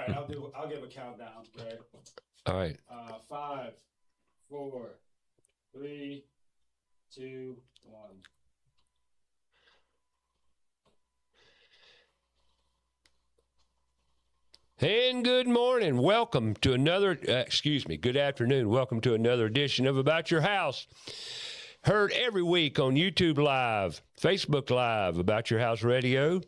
right, I'll give a countdown, Greg. All right. 5, 4, 3, 2, 1. And good morning. Welcome to another, good afternoon. Welcome to another edition of About Your House. Heard every week on YouTube Live, Facebook Live, About Your House Radio,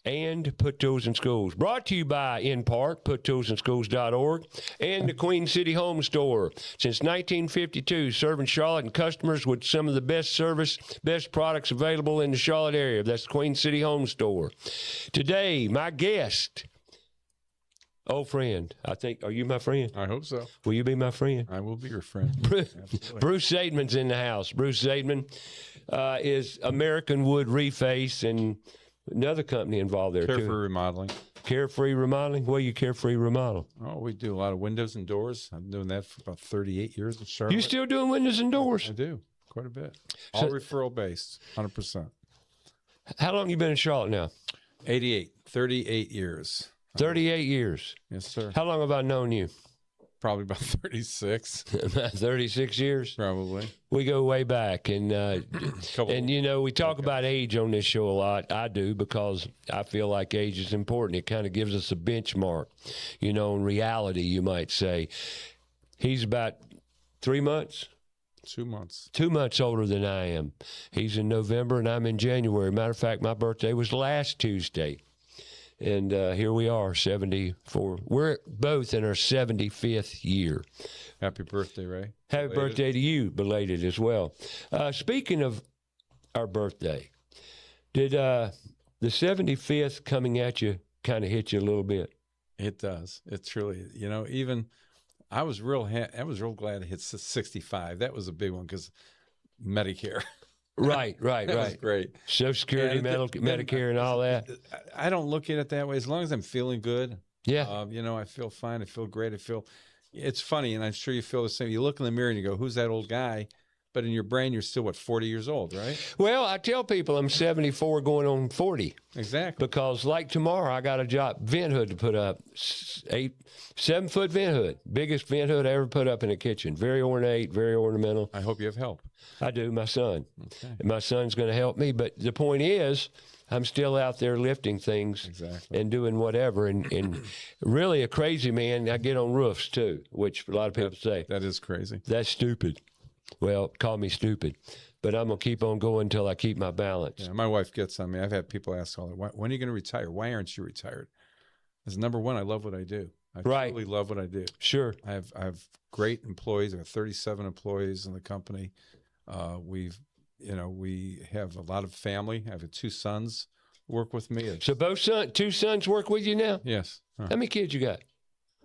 and Put Tools in Schools. Brought to you by, in part, PutToolsInSchools.org and the Queen City Home Store. Since 1952, serving Charlotte and customers with some of the best service, best products available in the Charlotte area. That's the Queen City Home Store. Today, my guest, old friend, I think. Are you my friend? I hope so. Will you be my friend? I will be your friend. Bruce Zaidman's in the house. Bruce Zaidman is American Wood Reface and another company involved there, Carefree too. Remodeling. Carefree Remodeling? What do you Carefree Remodel? Oh, we do a lot of windows and doors. I've been doing that for about 38 years in Charlotte. You still doing windows and doors? I do, quite a bit. All referral based, 100%. How long you been in Charlotte now? 38 years. 38 years. Yes, sir. How long have I known you? Probably about 36. 36 years? Probably. We go way back. And you know, we talk about age on this show a lot. I do, because I feel like age is important. It kind of gives us a benchmark, you know, in reality, you might say. He's about 3 months? 2 months. 2 months older than I am. He's in November and I'm in January. Matter of fact, my birthday was last Tuesday. And here we are, 74. We're both in our 75th year. Happy birthday, Ray. Happy Belated. birthday to you, belated as well. Speaking of our birthday, did the 75th coming at you kind of hit you a little bit? It does. It truly, you know, even I was real glad to hit 65. That was a big one because Medicare. Right. That was great. Social Security, Medicare, and all that. I don't look at it that way. As long as I'm feeling good, Yeah. you know, I feel fine. I feel great. It's funny, and I'm sure you feel the same. You look in the mirror and you go, "Who's that old guy?" But in your brain, you're still 40 years old, right? Well, I tell people I'm 74 going on 40. Exactly. Because like tomorrow, I got a job, vent hood to put up, 7-foot vent hood, biggest vent hood I ever put up in a kitchen. Very ornate, very ornamental. I hope you have help. I do, my son. Okay. And my son's going to help me. But the point is, I'm still out there lifting things and doing whatever. And really a crazy man, I get on roofs too, which a lot of people say. That is crazy. That's stupid. Well, call me stupid, but I'm going to keep on going until I keep my balance. Yeah, my wife gets on me. I've had people ask all when are you going to retire? Why aren't you retired? As number one, I love what I do. I truly love what I do. Sure. I have great employees. I have 37 employees in the company. We have a lot of family. I have 2 sons work with me. So both 2 sons work with you now? Yes. How many kids you got?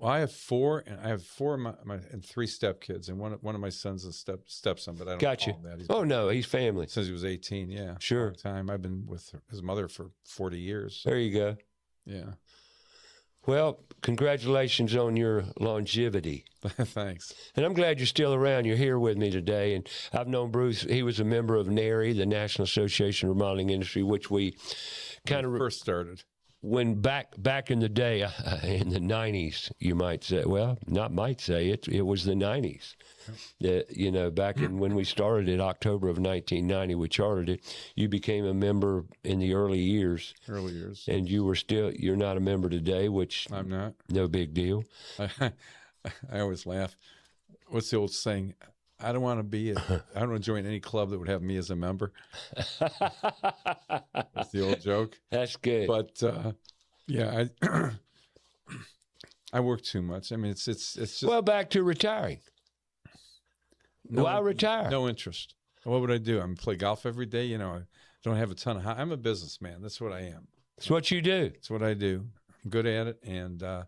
Well, I have 4, and I have 4 of my and 3 stepkids, and one of my sons is stepson, but I don't Got you. call him that. Oh no, he's family. Since he was 18, yeah. Sure. Time I've been with his mother for 40 years. There you go. Yeah. Well, congratulations on your longevity. Thanks. And I'm glad you're still around. You're here with me today. And I've known Bruce. He was a member of NARI, the National Association of Remodeling Industry, which we kind of first started. When back in the day, in the 90s, you might say, well, not might say, it was the 90s. You know, back in when we started it, October of 1990, we chartered it. You became a member in the early years. Early years. And you're not a member today, which I'm not. No big deal. I always laugh. What's the old saying? I don't want to join any club that would have me as a member. That's the old joke. That's good. But yeah, I work too much. I mean, it's just. Well, back to retiring. Why retire? No interest. What would I do? I'm play golf every day. You know, I don't have a ton of. I'm a businessman. That's what I am. It's what you do. It's what I do. I'm good at it, and I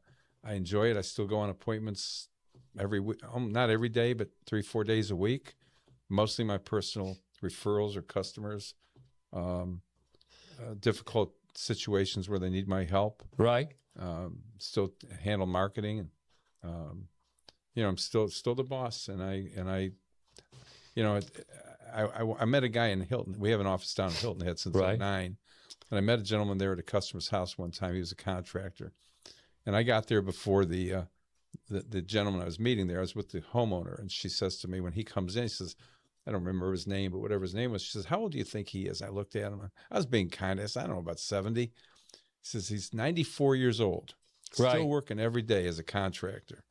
enjoy it. I still go on appointments every week, not every day, but 3-4 days a week. Mostly my personal referrals or customers, difficult situations where they need my help. Right. Still handle marketing, and you know, I'm still the boss. And I you know, I met a guy in Hilton. We have an office down in Hilton Head since '09, and I met a gentleman there at a customer's house one time. He was a contractor, And I got there before the gentleman I was meeting there. I was with the homeowner, and she says to me when he comes in, she says, I don't remember his name, but whatever his name was, she says, how old do you think he is? I looked at him. I was being kind. I said, I don't know, about 70. He says, he's 94 years old, still working every day as a contractor.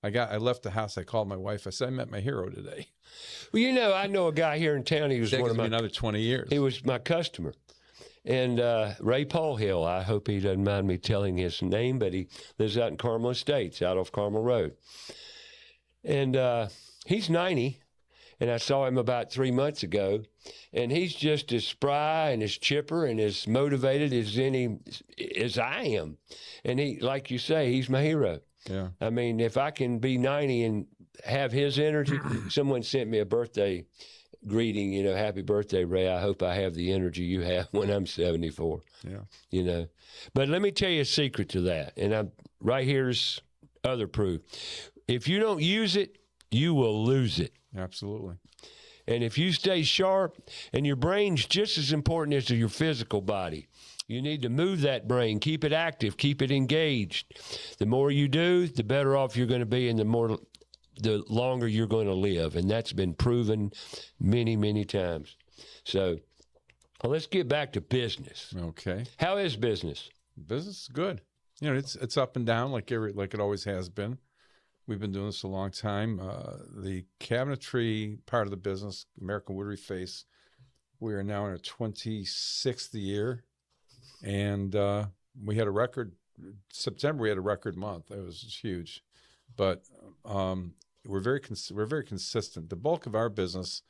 I left the house. I called my wife. I said, I met my hero today. Well, I know a guy here in town. He was one of my, another 20 years. He was my customer. And Ray Paul Hill, I hope he doesn't mind me telling his name, but he lives out in Carmel Estates, out off Carmel Road. And he's 90. And I saw him about 3 months ago, and he's just as spry and as chipper and as motivated as I am. And he, like you say, he's my hero. Yeah. I mean, if I can be 90 and have his energy, someone sent me a birthday greeting, happy birthday, Ray. I hope I have the energy you have when I'm 74. Yeah. But let me tell you a secret to that. And right here's other proof. If you don't use it, you will lose it. Absolutely. And if you stay sharp, and your brain's just as important as your physical body, you need to move that brain, keep it active, keep it engaged. The more you do, the better off you're going to be, and the longer you're going to live. And that's been proven many, many times. So let's get back to business. Okay. How is business? Business is good. It's up and down like it always has been. We've been doing this a long time. The cabinetry part of the business, American Wood Reface, we are now in our 26th year. And we had a record, September we had a record month. It was huge. But we're very consistent. The bulk of our business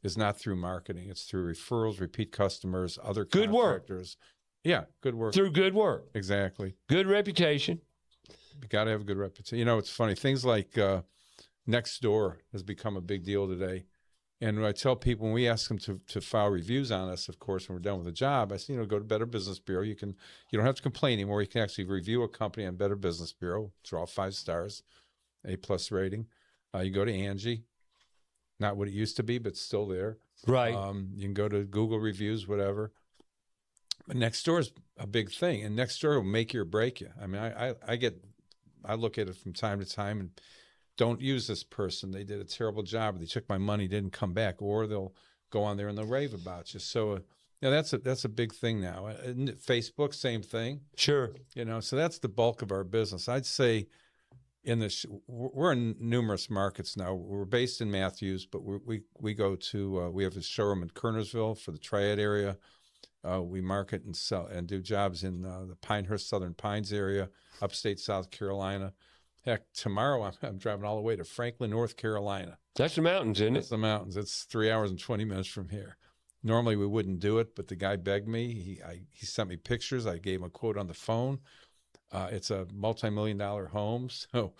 is not through marketing. It's through referrals, repeat customers, other good contractors. Yeah, good work. Through good work. Exactly. Good reputation. You got to have a good reputation. It's funny. Things like Nextdoor has become a big deal today. And when I tell people, when we ask them to file reviews on us, of course, when we're done with the job, I say, go to Better Business Bureau. You don't have to complain anymore. You can actually review a company on Better Business Bureau. It's all 5 stars, A+ rating. You go to Angie, not what it used to be, but still there. Right. You can go to Google reviews, whatever. But Nextdoor is a big thing, and Nextdoor will make you or break you. I mean, I look at it from time to time and don't use this person. They did a terrible job. Or they took my money, didn't come back, or they'll go on there and they'll rave about you. So, that's a big thing now. And Facebook, same thing. Sure. So that's the bulk of our business. I'd say we're in numerous markets now. We're based in Matthews, but we go to we have a showroom in Kernersville for the Triad area. We market and sell and do jobs in the Pinehurst, Southern Pines area, upstate South Carolina. Heck, tomorrow I'm driving all the way to Franklin, North Carolina. That's the mountains, isn't it? That's the mountains. It's 3 hours and 20 minutes from here. Normally we wouldn't do it, but the guy begged me. He sent me pictures. I gave him a quote on the phone. It's a multi-million-dollar home, so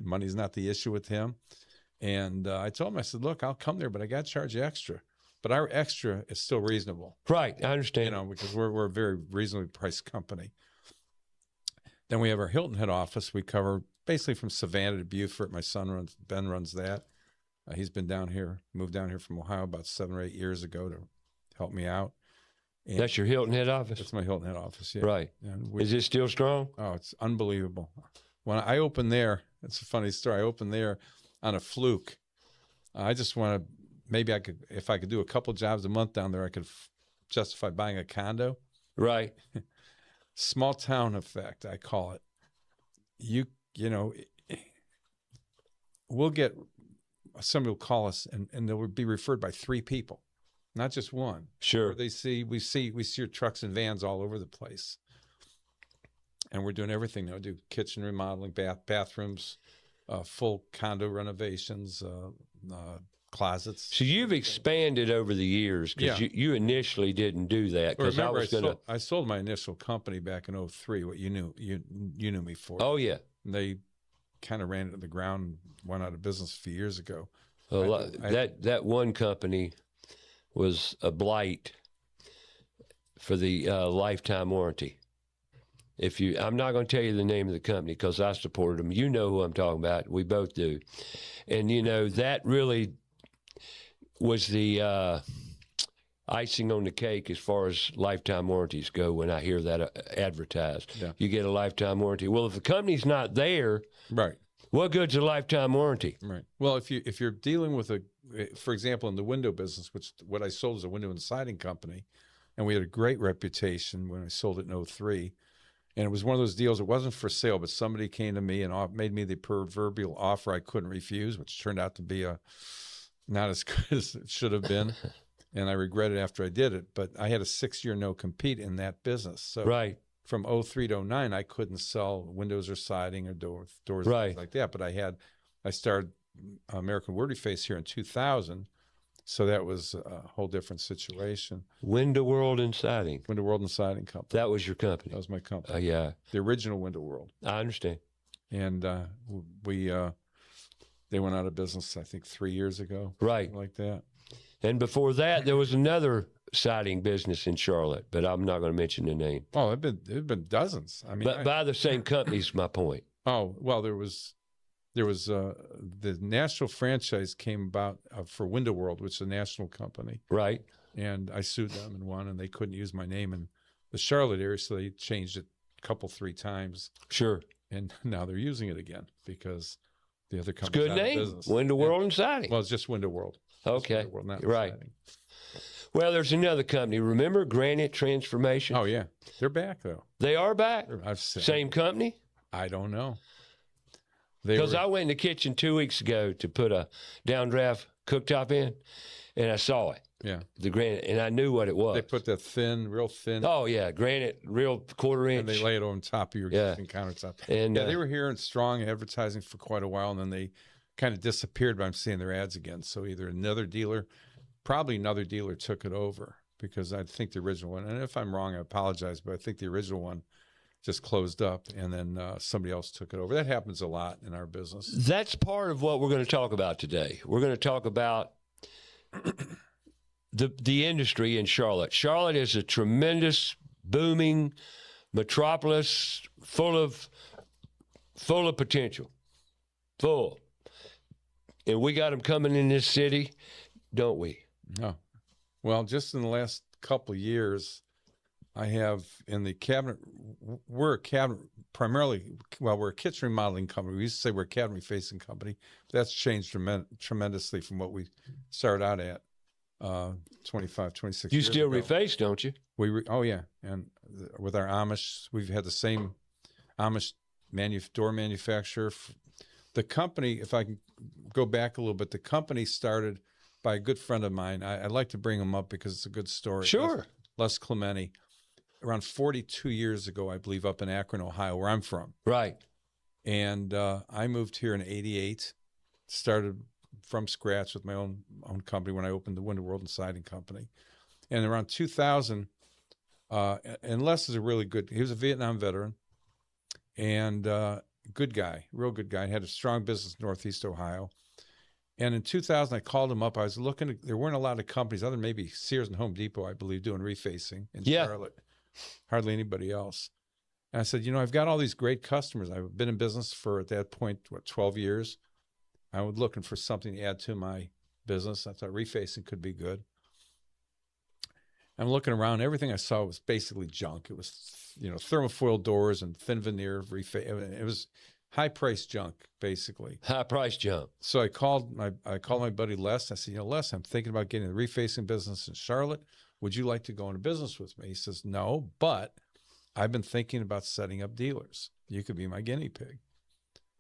money's not the issue with him. And I told him, I said, look, I'll come there, but I got to charge you extra. But our extra is still reasonable. Right, I understand. Because we're a very reasonably priced company. Then we have our Hilton head office. We cover basically from Savannah to Beaufort. My son Ben runs that. He's been moved down here from Ohio about 7 or 8 years ago to help me out. And that's your Hilton head office? That's my Hilton head office, yeah. Right. Is it still strong? Oh, it's unbelievable. When I opened there, it's a funny story. I opened there on a fluke. I just want to, maybe if I could do a couple jobs a month down there, I could justify buying a condo. Right. Small town effect, I call it. We'll get, somebody will call us and they'll be referred by 3 people, not just one. Sure. We see your trucks and vans all over the place. And we're doing everything now. Do kitchen remodeling, bathrooms, full condo renovations, closets. So you've expanded over the years because you initially didn't do that. Because I sold my initial company back in 2003. What you knew me for. Oh yeah. And they kind of ran it to the ground, went out of business a few years ago. That one company was a blight for the lifetime warranty. I'm not going to tell you the name of the company because I supported them. You know who I'm talking about. We both do. And, that really was the icing on the cake as far as lifetime warranties go when I hear that advertised. Yeah. You get a lifetime warranty. Well, if the company's not there, Right. what good's a lifetime warranty? Right. Well, if you're dealing with for example, in the window business, which what I sold is a window and siding company, and we had a great reputation when I sold it in 2003. And it was one of those deals, it wasn't for sale, but somebody came to me and made me the proverbial offer I couldn't refuse, which turned out to be not as good as it should have been. And I regret it after I did it. But I had a 6-year no-compete in that business. So right. From 2003 to 2009, I couldn't sell windows or siding or doors right. things like that. But I started American Wood Reface here in 2000. So that was a whole different situation. Window World and Siding. Window World and Siding Company. That was your company. That was my company. Yeah. The original Window World. I understand. And they went out of business, I think, 3 years ago. Right. Like that. And before that, there was another siding business in Charlotte, but I'm not going to mention the name. Oh, there've been dozens. I mean, but by the same company's my point. Oh, well, there was the national franchise came about for Window World, which is a national company. Right. And I sued them and won, and they couldn't use my name in the Charlotte area, so they changed it three times. Sure. And now they're using it again because the other company's good out of name. business. Window World and Siding. Well, it's just Window World. Okay. Window World, not right. Siding. Well, there's another company. Remember Granite Transformation? Oh, yeah. They're back, though. They are back? I've seen. Same company? I don't know. Because I went in the kitchen 2 weeks ago to put a downdraft cooktop in, and I saw it. Yeah. The granite, and I knew what it was. They put that real thin. Oh, yeah, granite, real quarter-inch. And they lay it on top of your kitchen countertop. And, they were here and strong advertising for quite a while, and then they kind of disappeared, but I'm seeing their ads again. So either probably another dealer took it over, because I think the original one, and if I'm wrong, I apologize, but I think the original one just closed up, and then somebody else took it over. That happens a lot in our business. That's part of what we're going to talk about today. We're going to talk about the industry in Charlotte. Charlotte is a tremendous, booming metropolis full of potential. Full. And we got them coming in this city, don't we? No. Well, just in the last couple of years, I have in the cabinet, we're a cabinet primarily, we're a kitchen remodeling company. We used to say we're a cabinet refacing company. That's changed tremendously from what we started out at 25, 26 you years still ago. reface, don't you? Oh, yeah. And with our Amish, we've had the same Amish door manufacturer. The company, if I can go back a little bit, the company started by a good friend of mine. I'd like to bring him up because it's a good story. Sure. Les Clementi. Around 42 years ago, I believe, up in Akron, Ohio, where I'm from. Right. And I moved here in '88, started from scratch with my own company when I opened the Window World and Siding Company. And around 2000, and Les is he was a Vietnam veteran, and good guy, real good guy, had a strong business in Northeast Ohio. And in 2000, I called him up. I was looking, there weren't a lot of companies, other than maybe Sears and Home Depot, I believe, doing refacing in Charlotte. Hardly anybody else. And I said, I've got all these great customers. I've been in business for, at that point, 12 years. I was looking for something to add to my business. I thought refacing could be good. I'm looking around. Everything I saw was basically junk. It was, thermofoil doors and thin veneer reface. It was high-priced junk, basically. High-priced junk. So I called my buddy Les. I said, Les, I'm thinking about getting the refacing business in Charlotte. Would you like to go into business with me? He says, no, but I've been thinking about setting up dealers. You could be my guinea pig.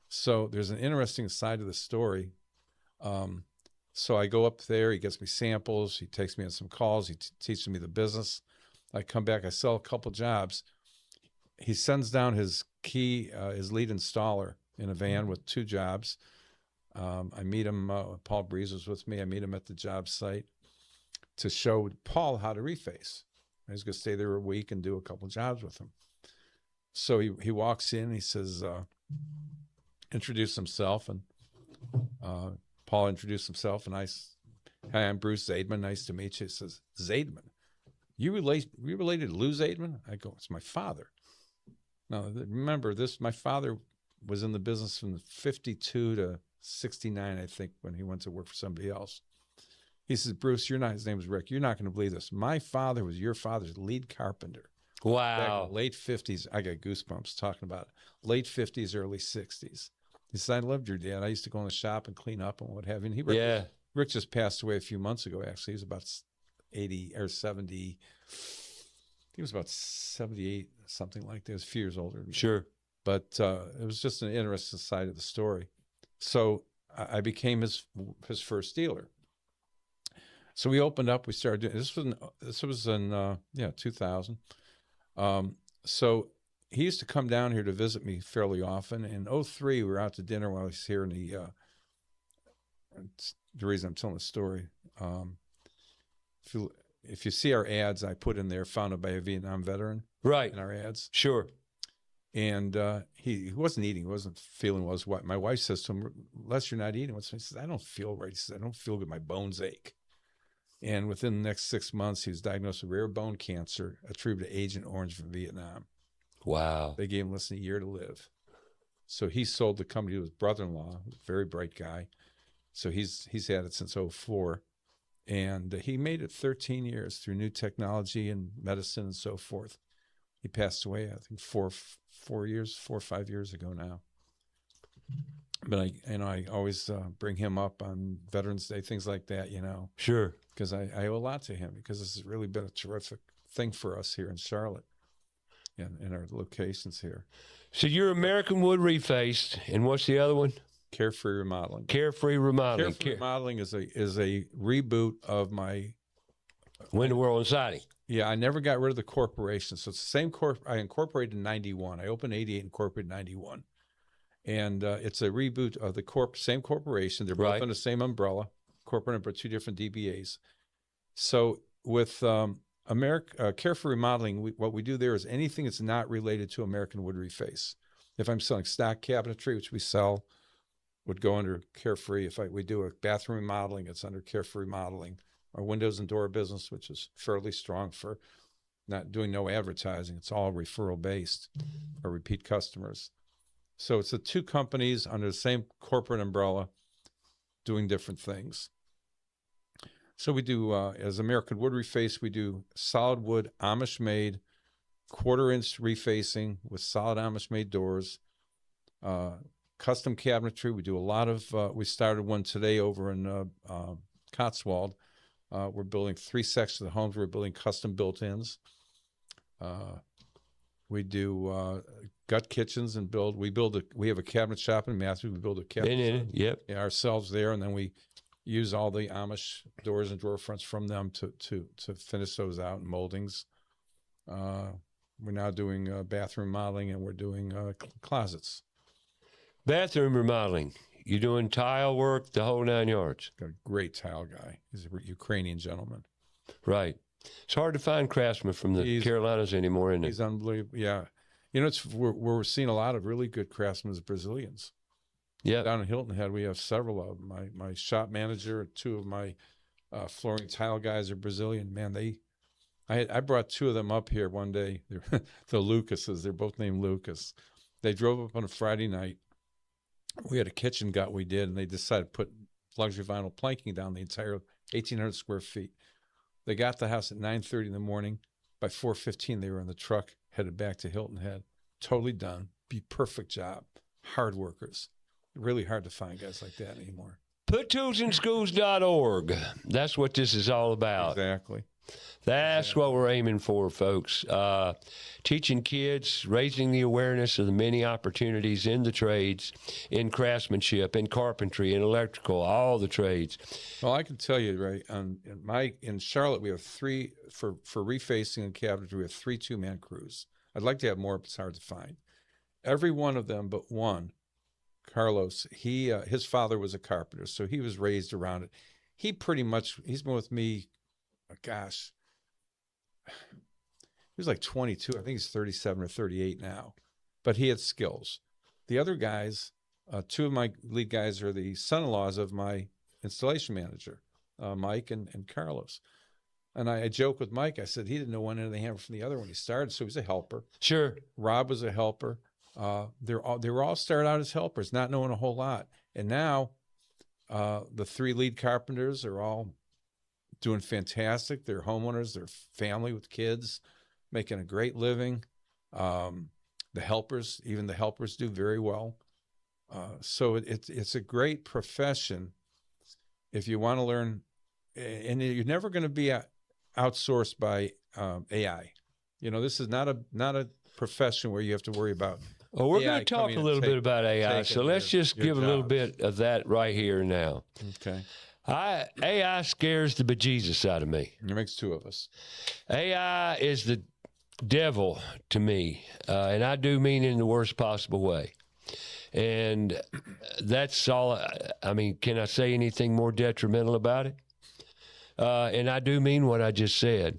So there's an interesting side to the story. So I go up there. He gets me samples. He takes me on some calls. He teaches me the business. I come back. I sell a couple jobs. He sends down his lead installer in a van with 2 jobs. I meet him. Paul Breeze was with me. I meet him at the job site to show Paul how to reface. I was going to stay there a week and do a couple jobs with him. So he walks in. He says, introduce himself, and Paul introduced himself, and hi, I'm Bruce Zaidman. Nice to meet you. He says, Zaidman, you related to Lou Zaidman? I go, it's my father. Now, remember this, my father was in the business from 52 to 69, I think, when he went to work for somebody else. He says, Bruce, his name was Rick. You're not going to believe this. My father was your father's lead carpenter. Wow. Back in the late 50s. I got goosebumps talking about it. Late 50s, early 60s. He said, I loved your dad. I used to go in the shop and clean up and what have you. And Rick just passed away a few months ago, actually. He was about 80 or 70. He was about 78, something like that. He was a few years older than me. Sure. But it was just an interesting side of the story. So I became his first dealer. So we opened up. We started doing this was in 2000. So he used to come down here to visit me fairly often. In 2003, we were out to dinner while he was here in the reason I'm telling the story. If you see our ads, I put in there, founded by a Vietnam veteran. Right. In our ads. Sure. And he wasn't eating. He wasn't feeling well. My wife says to him, "Les, you're not eating." He says, "I don't feel right." He says, "I don't feel good. My bones ache." And within the next 6 months, he was diagnosed with rare bone cancer attributed to Agent Orange from Vietnam. Wow. They gave him less than a year to live. So he sold the company to his brother-in-law, a very bright guy. So he's had it since 2004. And he made it 13 years through new technology and medicine and so forth. He passed away, I think, 4 or 5 years ago now. But I always bring him up on Veterans Day, things like that, Sure. Because I owe a lot to him, because this has really been a terrific thing for us here in Charlotte and in our locations here. So you're American Wood Reface, and what's the other one? Carefree Remodeling. Carefree Remodeling. Carefree Remodeling is a reboot of my Window World and Siding. Yeah, I never got rid of the corporation. So it's the same I incorporated in 91. I opened 88, incorporated 91. And it's a reboot of the same corporation. They're both under the same umbrella, corporate number, 2 different DBAs. So with Carefree Remodeling, what we do there is anything that's not related to American Wood Reface. If I'm selling stock cabinetry, which we sell, would go under Carefree. If we do a bathroom remodeling, it's under Carefree Remodeling. Our windows and door business, which is fairly strong for not doing no advertising. It's all referral based or repeat customers. So it's the 2 companies under the same corporate umbrella doing different things. So we do, as American Wood Reface, we do solid wood, Amish-made, 1/4-inch refacing with solid Amish-made doors, custom cabinetry. We do a lot of, we started one today over in Cotswold. We're building 3 sections of the homes. We're building custom built-ins. We do gut kitchens and we have a cabinet shop in Matthews. We build a cabinet shop, ourselves there, and then we use all the Amish doors and drawer fronts from them to finish those out in moldings. We're now doing bathroom modeling, and we're doing closets. Bathroom remodeling. You're doing tile work, the whole 9 yards. Got a great tile guy. He's a Ukrainian gentleman. Right. It's hard to find craftsmen from the Carolinas anymore, isn't it? He's unbelievable. Yeah. We're seeing a lot of really good craftsmen as Brazilians. Yeah. Down in Hilton Head, we have several of them. My shop manager, 2 of my flooring tile guys are Brazilian. Man, I brought 2 of them up here one day. They're the Lucases. They're both named Lucas. They drove up on a Friday night. We had a kitchen gut we did, and they decided to put luxury vinyl planking down the entire 1,800 square feet. They got the house at 9:30 in the morning. By 4:15, they were in the truck, headed back to Hilton Head. Totally done. Perfect job. Hard workers. Really hard to find guys like that anymore. PutToolsInSchools.org. That's what this is all about. Exactly. That's what we're aiming for, folks. Teaching kids, raising the awareness of the many opportunities in the trades, in craftsmanship, in carpentry, in electrical, all the trades. Well, I can tell you, right, in Charlotte, we have 3, for refacing and cabinetry, we have 3 2-man crews. I'd like to have more, but it's hard to find. Every one of them but one, Carlos, his father was a carpenter, so he was raised around it. He's been with me, gosh, he was like 22. I think he's 37 or 38 now, but he had skills. The other guys, 2 of my lead guys are the son-in-laws of my installation manager, Mike and Carlos. And I joke with Mike, I said he didn't know one end of the hammer from the other when he started, so he was a helper. Sure. Rob was a helper. They were all started out as helpers, not knowing a whole lot. And now the 3 lead carpenters are all doing fantastic. They're homeowners, they're family with kids, making a great living. The helpers, even the helpers do very well. So it's a great profession if you want to learn, and you're never going to be outsourced by AI. You know, this is not a profession where you have to worry about. Well, we're going to talk a little bit about AI, so let's just give a little bit of that right here now. Okay. AI scares the bejesus out of me. It makes two of us. AI is the devil to me, and I do mean in the worst possible way. And that's all. I mean, can I say anything more detrimental about it? And I do mean what I just said.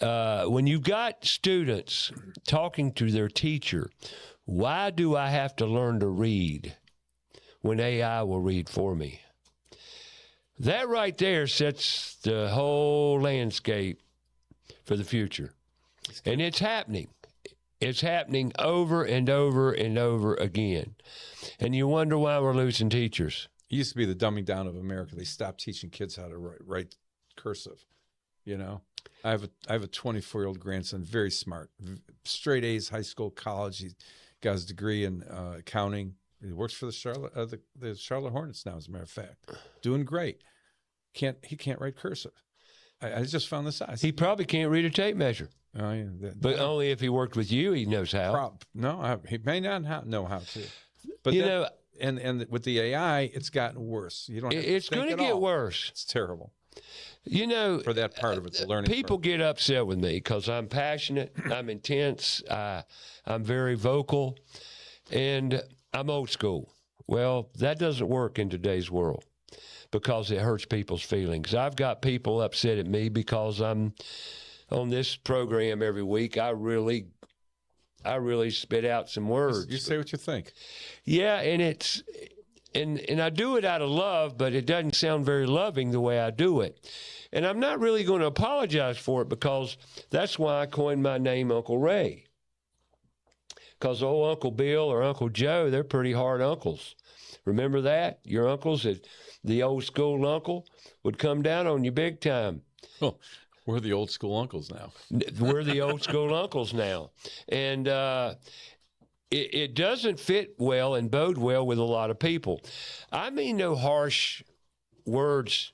When you've got students talking to their teacher, why do I have to learn to read when AI will read for me? That right there sets the whole landscape for the future. And it's happening. It's happening over and over and over again. And you wonder why we're losing teachers. It used to be the dumbing down of America. They stopped teaching kids how to write cursive. You know, I have a 24-year-old grandson, very smart, straight A's, high school, college. He got his degree in accounting. He works for the Charlotte Hornets now, as a matter of fact. Doing great. He can't write cursive. I just found this out. He probably can't read a tape measure. Oh yeah, but only if he worked with you, he knows how. He may not know how to. But and with the AI, it's gotten worse. You don't. It's going to get worse. It's terrible. You know, for that part of it, the learning. People get upset with me because I'm passionate, I'm intense, I'm very vocal, and I'm old school. Well, that doesn't work in today's world because it hurts people's feelings. I've got people upset at me because I'm on this program every week. I really spit out some words. You say what you think. Yeah, and I do it out of love, but it doesn't sound very loving the way I do it. And I'm not really going to apologize for it because that's why I coined my name Uncle Ray. Because old Uncle Bill or Uncle Joe, they're pretty hard uncles. Remember that? Your uncles, the old school uncle, would come down on you big time. Oh, we're the old school uncles now. We're the old school uncles now. And it doesn't fit well and bode well with a lot of people. I mean no harsh words.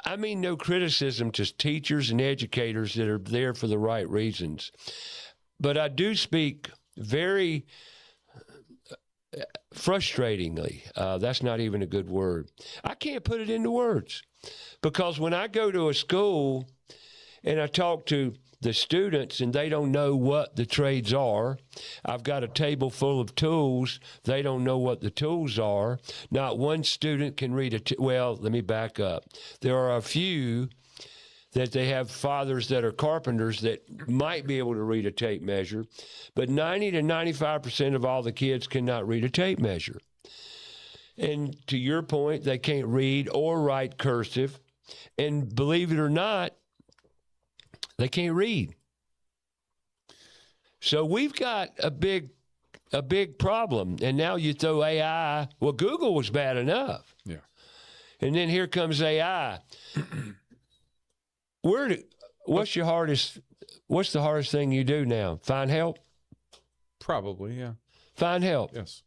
I mean no criticism to teachers and educators that are there for the right reasons. But I do speak very frustratingly. That's not even a good word. I can't put it into words because when I go to a school and I talk to the students and they don't know what the trades are. I've got a table full of tools. They don't know what the tools are. Not one student can read well, let me back up. There are a few that they have fathers that are carpenters that might be able to read a tape measure, but 90 to 95% of all the kids cannot read a tape measure. And to your point, they can't read or write cursive. And believe it or not, they can't read. So we've got a big problem. And now you throw AI. Well, Google was bad enough. Yeah. And then here comes AI. What's the hardest thing you do now? Find help? Probably, yeah. Find help. Yes.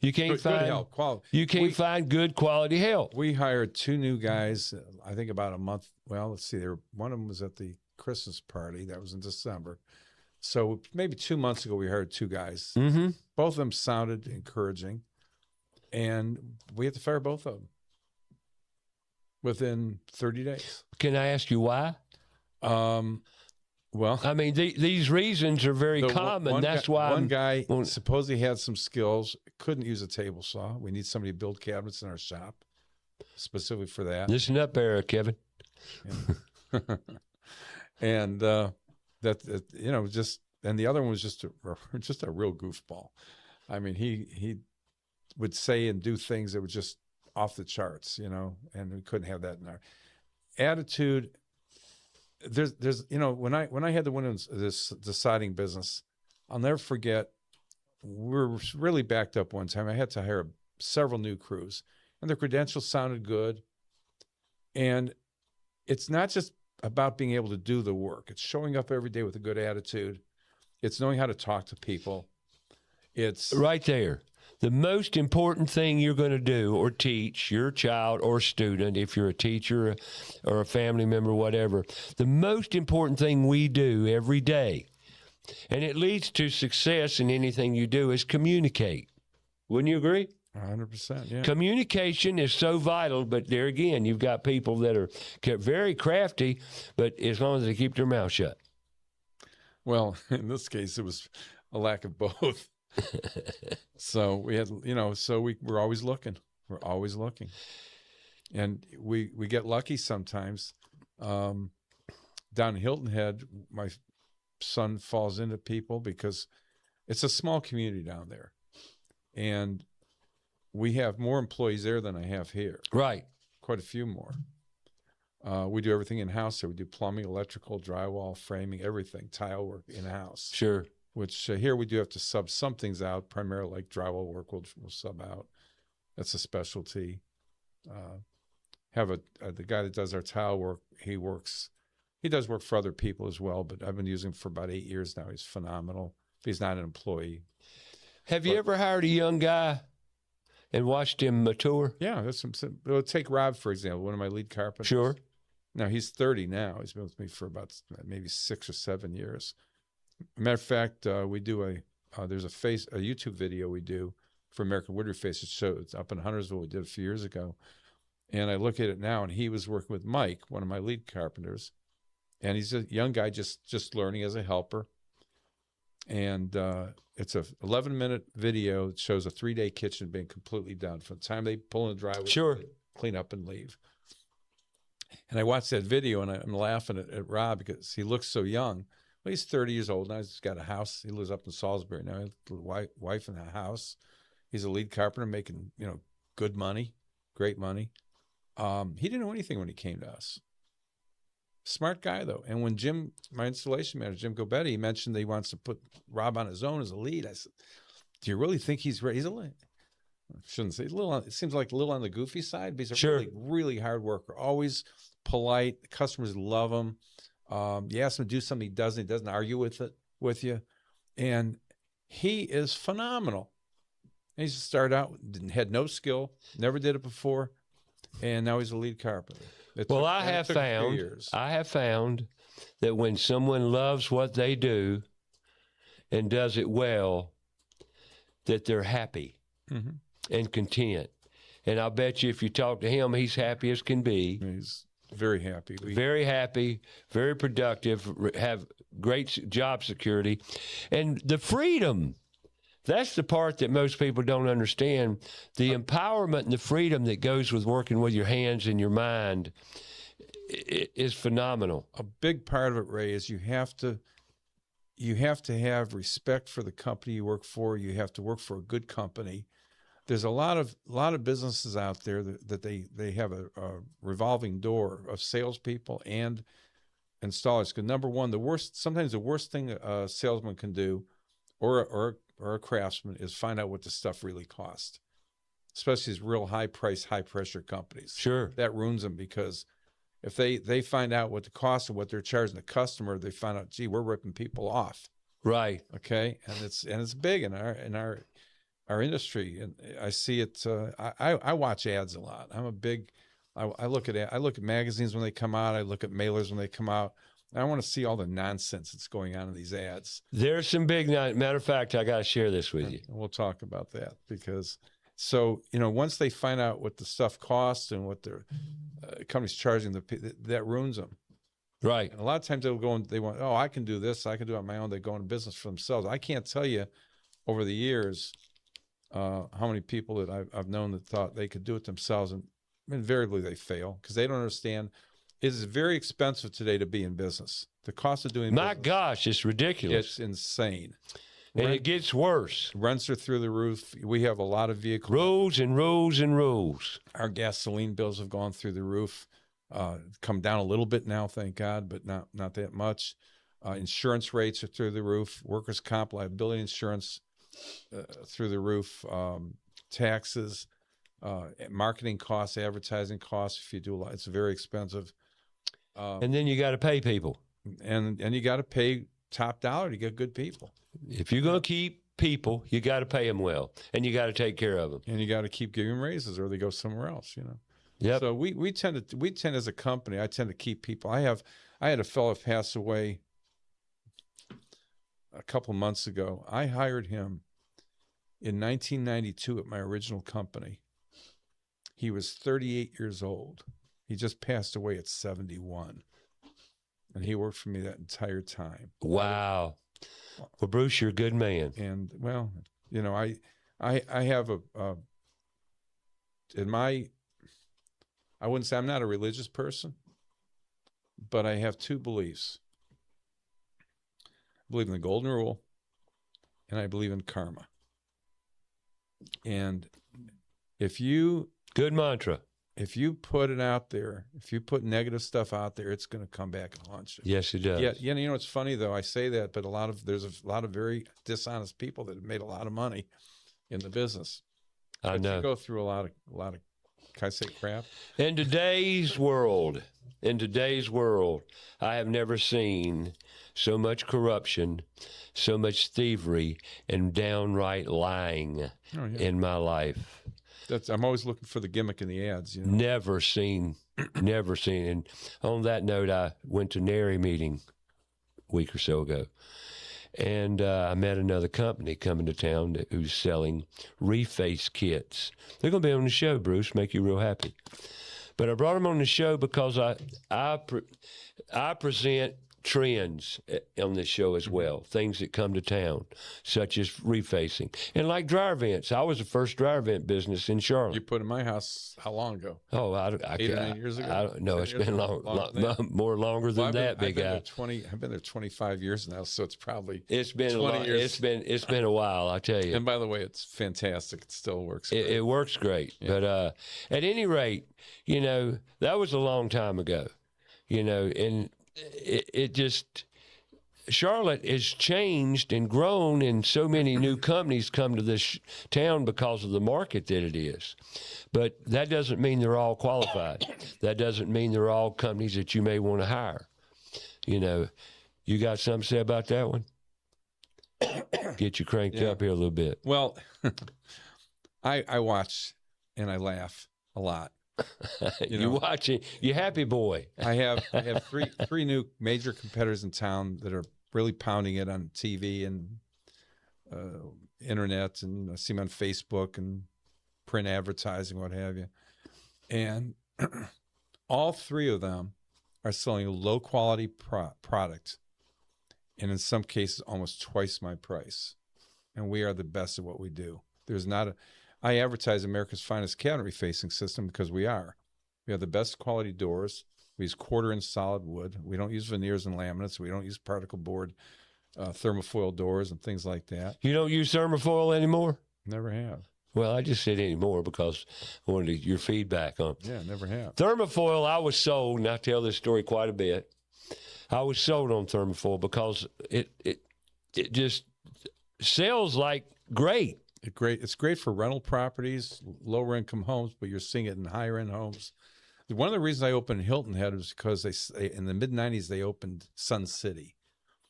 You can't find help. Quality. You can't find good quality help. We hired 2 new guys, I think about a month. Well, let's see. One of them was at the Christmas party. That was in December. So maybe 2 months ago, we hired 2 guys. Mm-hmm. Both of them sounded encouraging. And we had to fire both of them within 30 days. Can I ask you why? Well, I mean, these reasons are very common. That's why one guy supposedly had some skills, couldn't use a table saw. We need somebody to build cabinets in our shop specifically for that. Listen up there, Kevin. Yeah. And and the other one was just a real goofball. I mean, he would say and do things that were just off the charts, and we couldn't have that in our attitude. There's when I had the siding business, I'll never forget. We were really backed up one time. I had to hire several new crews, and the credentials sounded good, and it's not just about being able to do the work. It's showing up every day with a good attitude. It's knowing how to talk to people. It's right there. The most important thing you're going to do or teach your child or student, if you're a teacher or a family member, whatever, the most important thing we do every day, and it leads to success in anything you do, is communicate. Wouldn't you agree? 100%, yeah. Communication is so vital, but there again, you've got people that are very crafty, but as long as they keep their mouth shut. Well, in this case, it was a lack of both. So we had, so we're always looking. We're always looking. And we get lucky sometimes. Down in Hilton Head, my son falls into people because it's a small community down there. And we have more employees there than I have here. Right. Quite a few more. We do everything in-house. So we do plumbing, electrical, drywall, framing, everything, tile work in-house. Sure. Which here we do have to sub some things out, primarily like drywall work we'll sub out. That's a specialty. The guy that does our tile work, he does work for other people as well, but I've been using him for about 8 years now. He's phenomenal. He's not an employee. Have you ever hired a young guy and watched him mature? Yeah, well, take Rob, for example, one of my lead carpenters. Sure. Now, he's 30 now. He's been with me for about maybe 6 or 7 years. Matter of fact, we do there's a YouTube video we do for American Wood Reface. It's up in Huntersville. We did a few years ago. And I look at it now, and he was working with Mike, one of my lead carpenters. And he's a young guy just learning as a helper. And it's a 11-minute video that shows a 3-day kitchen being completely done from the time they pull in the driveway, sure, clean up and leave. And I watched that video, and I'm laughing at Rob because he looks so young. Well, he's 30 years old now. He's got a house. He lives up in Salisbury now. He has a wife and a house. He's a lead carpenter making, good money, great money. He didn't know anything when he came to us. Smart guy, though. And when Jim, my installation manager, Jim Gobetti, he mentioned that he wants to put Rob on his own as a lead, I said, do you really think he's ready? He's I shouldn't say, it seems like a little on the goofy side, but he's a really, really hard worker. Always polite. The customers love him. You ask him to do something, he doesn't argue with you. And he is phenomenal. He just started out, had no skill, never did it before, and now he's a lead carpenter. I have found that when someone loves what they do and does it well, that they're happy and content. And I'll bet you if you talk to him, he's happy as can be. He's very happy. Very happy, very productive, have great job security. And the freedom, that's the part that most people don't understand. The empowerment and the freedom that goes with working with your hands and your mind is phenomenal. A big part of it, Ray, is you have to have respect for the company you work for. You have to work for a good company. There's a lot of businesses out there that they have a revolving door of salespeople and installers. Because number one, sometimes the worst thing a salesman can do, or a craftsman, is find out what the stuff really costs. Especially these real high pressure companies. Sure, that ruins them, because if they find out what the cost of what they're charging the customer, they find out, gee, we're ripping people off. Right. Okay, and it's big in our industry, and I see it. I watch ads a lot. I look at magazines when they come out. I look at mailers when they come out. I want to see all the nonsense that's going on in these ads. There's some big, matter of fact, I got to share this with you. We'll talk about that, because once they find out what the stuff costs and what their company's charging, that ruins them. Right. And a lot of times they'll go and they want, I can do this, I can do it on my own. They go into business for themselves. I can't tell you over the years how many people that I've known that thought they could do it themselves, and invariably they fail because they don't understand. It is very expensive today to be in business. The cost of doing my business, gosh, it's ridiculous. It's insane. And it gets worse. Rents are through the roof. We have a lot of vehicles. Rules and rules and rules. Our gasoline bills have gone through the roof. Come down a little bit now, thank God, but not that much. Insurance rates are through the roof. Workers' comp, liability insurance through the roof. Taxes, marketing costs, advertising costs. If you do a lot, it's very expensive. And then you got to pay people. And you got to pay top dollar to get good people. If you're going to keep people, you got to pay them well, and you got to take care of them. And you got to keep giving them raises, or they go somewhere else. Yep. So we tend as a company. I tend to keep people. I had a fellow pass away a couple months ago. I hired him in 1992 at my original company. He was 38 years old. He just passed away at 71. And he worked for me that entire time. Wow. Well, Bruce, you're a good man. And well, I have I wouldn't say I'm not a religious person, but I have two beliefs. I believe in the golden rule, and I believe in karma. And good mantra. If you put it out there, if you put negative stuff out there, it's going to come back and haunt you. Yes, it does. Yeah, it's funny though. I say that, but there's a lot of very dishonest people that have made a lot of money in the business. I know. You go through a lot of. Can I say crap? In today's world, I have never seen so much corruption, so much thievery, and downright lying in my life. I'm always looking for the gimmick in the ads. Never seen. And on that note, I went to NARI meeting a week or so ago, and I met another company coming to town who's selling reface kits. They're going to be on the show, Bruce, make you real happy. But I brought them on the show because I present trends on this show as well, things that come to town, such as refacing. And like dryer vents, I was the first dryer vent business in Charlotte. You put in my house how long ago? Oh, 8 or 9 years ago? No, it's been more longer than that, big guy. I've been there 25 years now, so it's probably it's been 20 years. It's been a while, I tell you. And by the way, it's fantastic. It still works great. It works great. Yeah. But at any rate, that was a long time ago, and it just, Charlotte has changed and grown, and so many new companies come to this town because of the market that it is. But that doesn't mean they're all qualified. That doesn't mean they're all companies that you may want to hire. You got something to say about that one? Get you cranked up here a little bit. Well, I watch and I laugh a lot. You watching? You happy boy? I have three new major competitors in town that are really pounding it on TV and internet, and I see them on Facebook and print advertising, what have you. And all three of them are selling a low quality product, and in some cases almost twice my price. And we are the best at what we do. I advertise America's finest cabinet refacing system because we are. We have the best quality doors. We use 1/4-inch solid wood. We don't use veneers and laminates. We don't use particle board, thermofoil doors and things like that. You don't use thermofoil anymore? Never have. Well, I just said anymore because I wanted your feedback on. Yeah, never have. Thermofoil, I was sold, and I tell this story quite a bit. I was sold on thermofoil because it just sells like great. It's great for rental properties, lower income homes, but you're seeing it in higher end homes. One of the reasons I opened Hilton Head was because in the mid-90s they opened Sun City.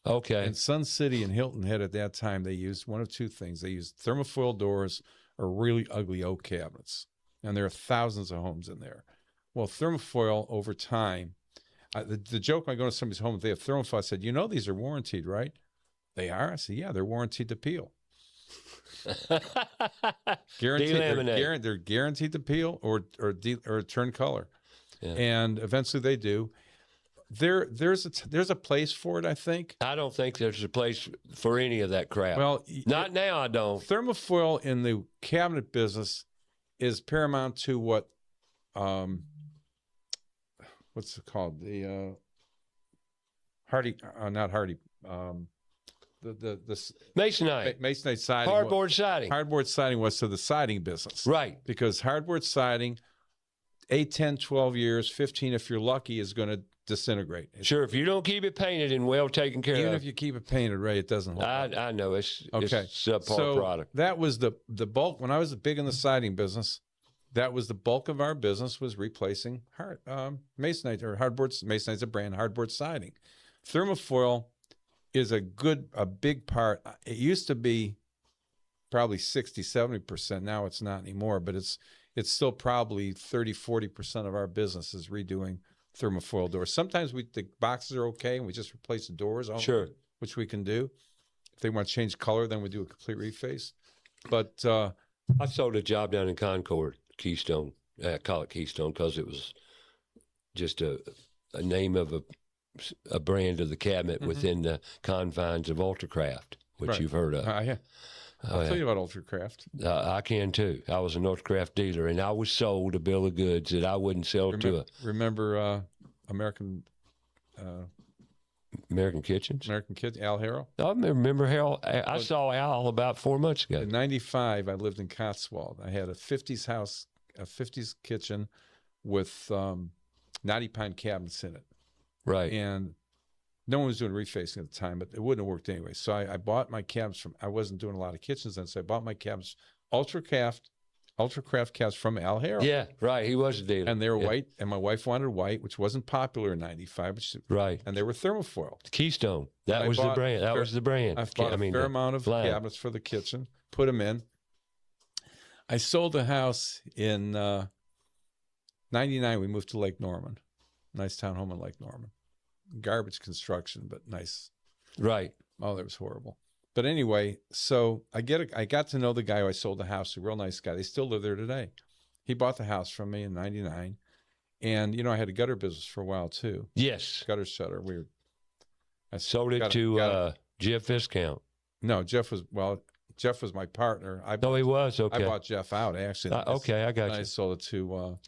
Okay. And Sun City and Hilton Head at that time, they used one of two things. They used thermofoil doors or really ugly oak cabinets. And there are thousands of homes in there. Well, thermofoil over time, the joke when I go to somebody's home, if they have thermofoil, I said, these are warranted, right? They are? I said, yeah, they're warranted to peel. They're guaranteed to peel or turn color, and eventually they do. There's a place for it, I think. I don't think there's a place for any of that crap. Well, not now. I don't. Thermofoil in the cabinet business is paramount to what, what's it called? The Hardy, not Hardy. The Masonite siding, hardboard siding. Hardboard siding was to the siding business, right? Because hardboard siding, 8, 10, 12 years, 15 if you're lucky, is going to disintegrate. Sure, if you don't keep it painted and well taken care of. Even if you keep it painted right, it doesn't hold. I know it's subpar so product. That was the bulk when I was big in the siding business. that was the bulk of our business, was replacing masonite or hardboard. Masonite's a brand, hardboard siding. Thermofoil is a big part. It used to be probably 60-70%. Now it's not anymore, but it's still probably 30-40% of our business is redoing thermofoil doors. Sometimes the boxes are okay and we just replace the doors, sure, which we can do. If they want to change color, then we do a complete reface. But I sold a job down in Concord, Keystone. I call it Keystone because it was just a name of a brand of the cabinet within the confines of Ultracraft, which you've heard of. Yeah. I'll tell you about Ultracraft. I can too. I was an Ultracraft dealer, and I was sold a bill of goods that I wouldn't sell to a... Remember American Kitchens? American Kitchens, Al Harrell? I remember Harold. I saw Al about 4 months ago. In 95, I lived in Cotswold. I had a 50s house, a 50s kitchen with knotty pine cabinets in it. Right. And no one was doing refacing at the time, but it wouldn't have worked anyway. So I bought my cabinets I wasn't doing a lot of kitchens then, so I bought my cabinets, Ultracraft cabinets from Al Harrell. Yeah, right. He was a dealer. And they were white, and my wife wanted white, which wasn't popular in 95. Right. And they were thermofoil. Keystone. That was the brand. That was the brand. I bought a fair amount of cabinets for the kitchen, put them in. I sold the house in 99. We moved to Lake Norman. Nice townhome in Lake Norman. Garbage construction, but nice. Right. Oh, that was horrible. But anyway, so I got to know the guy who I sold the house, a real nice guy. They still live there today. He bought the house from me in 99. And, I had a gutter business for a while, too. Yes. Gutter shutter. I sold it to Jeff Viscount. No, Jeff was my partner. He was? Okay. I bought Jeff out, actually. Okay, I got you. I sold it to...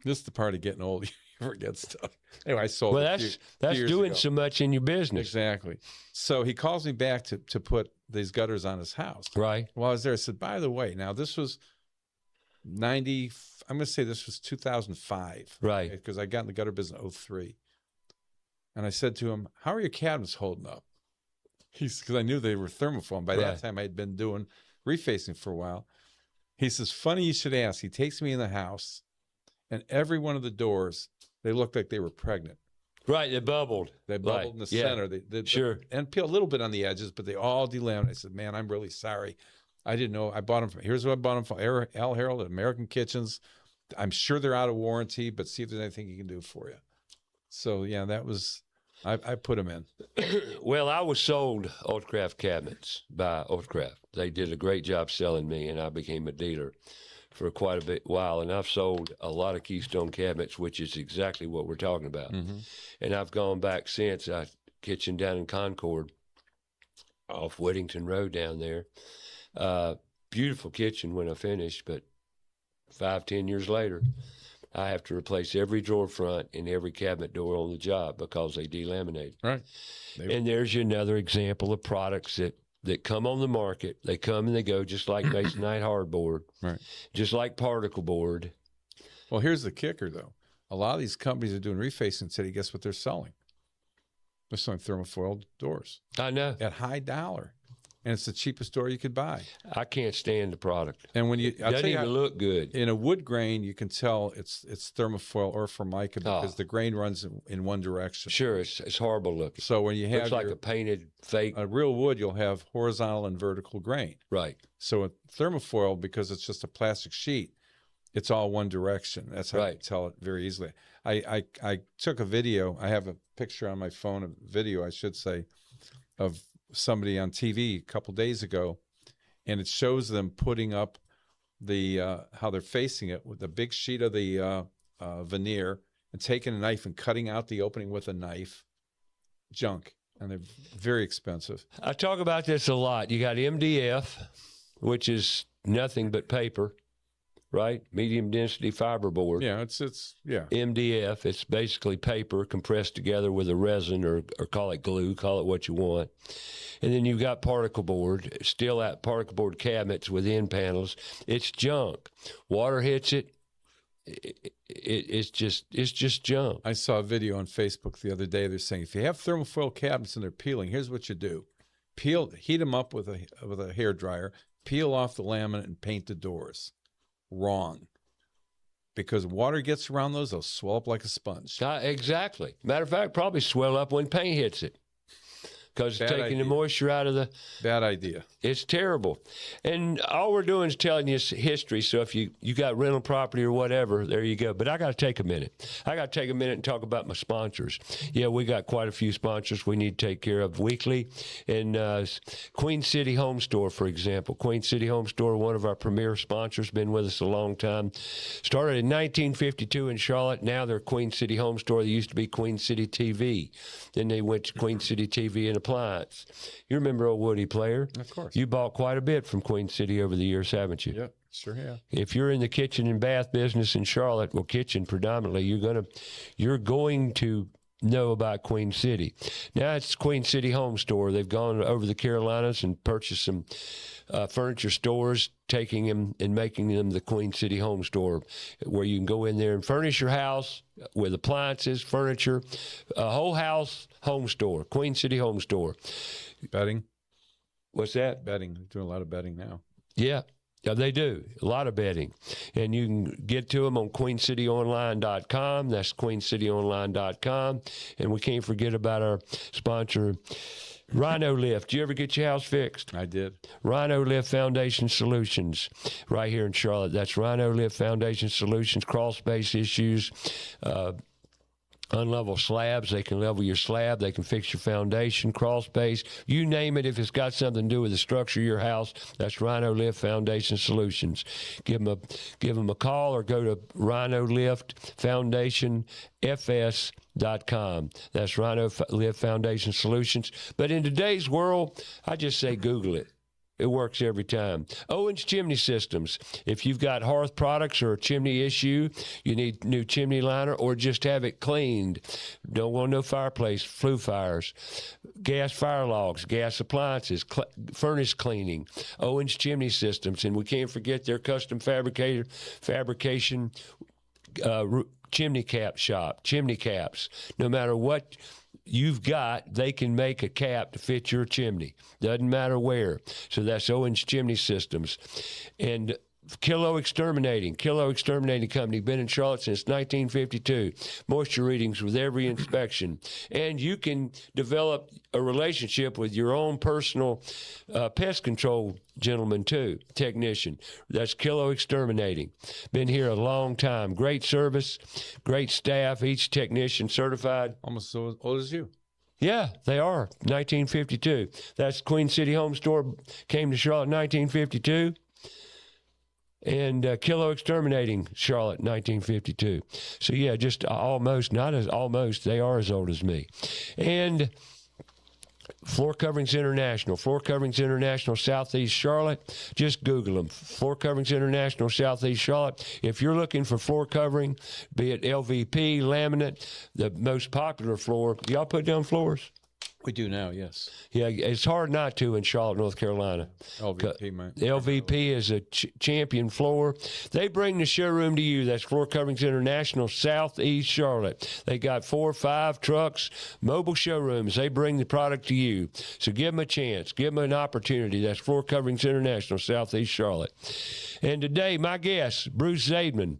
this is the part of getting old. You forget stuff. Anyway, I sold it. Well, that's doing so much in your business. Exactly. So he calls me back to put these gutters on his house. Right. While I was there, I said, by the way, now this was 90, I'm going to say this was 2005. Right. Because I got in the gutter business in 03. And I said to him, how are your cabinets holding up? Because I knew they were thermofoil. And by that time, I had been doing refacing for a while. He says, funny you should ask. He takes me in the house, and every one of the doors, they looked like they were pregnant. Right, they bubbled. They bubbled in the center. Sure. And a little bit on the edges, but they all delaminated. I said, man, I'm really sorry. I didn't know. I bought them here's what I bought them from Al Harrell at American Kitchens. I'm sure they're out of warranty, but see if there's anything he can do for you. So, yeah, that was, I put them in. Well, I was sold Ultracraft cabinets by Ultracraft. They did a great job selling me, and I became a dealer for quite a while. And I've sold a lot of Keystone cabinets, which is exactly what we're talking about. Mm-hmm. And I've gone back since. Kitchen down in Concord off Whittington Road down there. Beautiful kitchen when I finished, but 5-10 years later, I have to replace every drawer front and every cabinet door on the job because they delaminated. Right. And there's another example of products that come on the market. They come and they go, just like masonite hardboard, right? Just like particle board. Well, here's the kicker, though. A lot of these companies are doing refacing today. Guess what they're selling? They're selling thermofoil doors. I know. At high dollar. And it's the cheapest door you could buy. I can't stand the product. And when it doesn't even look good. In a wood grain, you can tell it's thermofoil or formica because the grain runs in one direction. Sure, it's horrible looking. So when you have looks like a painted fake. A real wood, you'll have horizontal and vertical grain. Right. So a thermofoil, because it's just a plastic sheet, it's all one direction. That's how you can tell it very easily. I took a video. I have a picture on my phone, a video, I should say, of somebody on TV a couple days ago, and it shows them putting up the how they're facing it with a big sheet of the veneer and taking a knife and cutting out the opening with a knife. Junk, and they're very expensive. I talk about this a lot. You got MDF, which is nothing but paper, right? Medium density fiberboard. Yeah, it's MDF. It's basically paper compressed together with a resin or call it glue, call it what you want. And then you've got particle board, still at particle board cabinets with end panels. It's junk. Water hits it. It's just junk. I saw a video on Facebook the other day. They're saying if you have thermofoil cabinets and they're peeling, here's what you do: heat them up with a hair dryer. peel off the laminate and paint the doors. Wrong. Because water gets around those, they'll swell up like a sponge. Exactly. Matter of fact, probably swell up when paint hits it. Because it's taking the moisture out of the... Bad idea. It's terrible. And all we're doing is telling you history. So if you got rental property or whatever, there you go. But I got to take a minute. And talk about my sponsors. Yeah, we got quite a few sponsors we need to take care of weekly. And Queen City Home Store, for example. Queen City Home Store, one of our premier sponsors, been with us a long time. Started in 1952 in Charlotte. Now they're Queen City Home Store. They used to be Queen City TV. Then they went to Queen City TV and Appliance. You remember old Woody Player? Of course. You bought quite a bit from Queen City over the years, haven't you? Yep, sure have. If you're in the kitchen and bath business in Charlotte, well, kitchen predominantly, you're going to know about Queen City. Now it's Queen City Home Store. They've gone over the Carolinas and purchased some furniture stores, taking them and making them the Queen City Home Store, where you can go in there and furnish your house with appliances, furniture, a whole house home store, Queen City Home Store. Bedding? What's that? Bedding. They're doing a lot of bedding now. Yeah. Yeah, they do. A lot of bedding. And you can get to them on queencityonline.com. That's queencityonline.com. And we can't forget about our sponsor, Rhino Lift. Did you ever get your house fixed? I did. Rhino Lift Foundation Solutions, right here in Charlotte. That's Rhino Lift Foundation Solutions, crawl space issues, unlevel slabs. They can level your slab. They can fix your foundation, crawl space. You name it. If it's got something to do with the structure of your house, that's Rhino Lift Foundation Solutions. Give them a call or go to Rhino Lift Foundation FS.com. That's Rhino Lift Foundation Solutions. But in today's world, I just say Google it. It works every time. Owens Chimney Systems. If you've got hearth products or a chimney issue, you need new chimney liner or just have it cleaned. Don't want no fireplace, flue fires, gas fire logs, gas appliances, furnace cleaning. Owens Chimney Systems. And we can't forget their custom fabrication chimney cap shop, chimney caps. No matter what you've got, they can make a cap to fit your chimney. Doesn't matter where. So that's Owens Chimney Systems. And Kilo Exterminating Company, been in Charlotte since 1952. Moisture readings with every inspection. And you can develop a relationship with your own personal pest control gentleman too, technician. That's Kilo Exterminating. Been here a long time. Great service, great staff, each technician certified. Almost so old as you. Yeah, they are. 1952. That's Queen City Home Store, came to Charlotte in 1952. And Kilo Exterminating, Charlotte, 1952. So, yeah, just almost, not as almost, they are as old as me. And Floor Coverings International, Southeast Charlotte. Just Google them. Floor Coverings International, Southeast Charlotte. If you're looking for floor covering, be it LVP, laminate, the most popular floor, y'all put down floors? We do now, yes. Yeah, it's hard not to in Charlotte, North Carolina. LVP is a champion floor. They bring the showroom to you. That's Floor Coverings International, Southeast Charlotte. They got 4 or 5 trucks, mobile showrooms. They bring the product to you. So give them a chance. Give them an opportunity. That's Floor Coverings International, Southeast Charlotte. And today, my guest, Bruce Zaidman,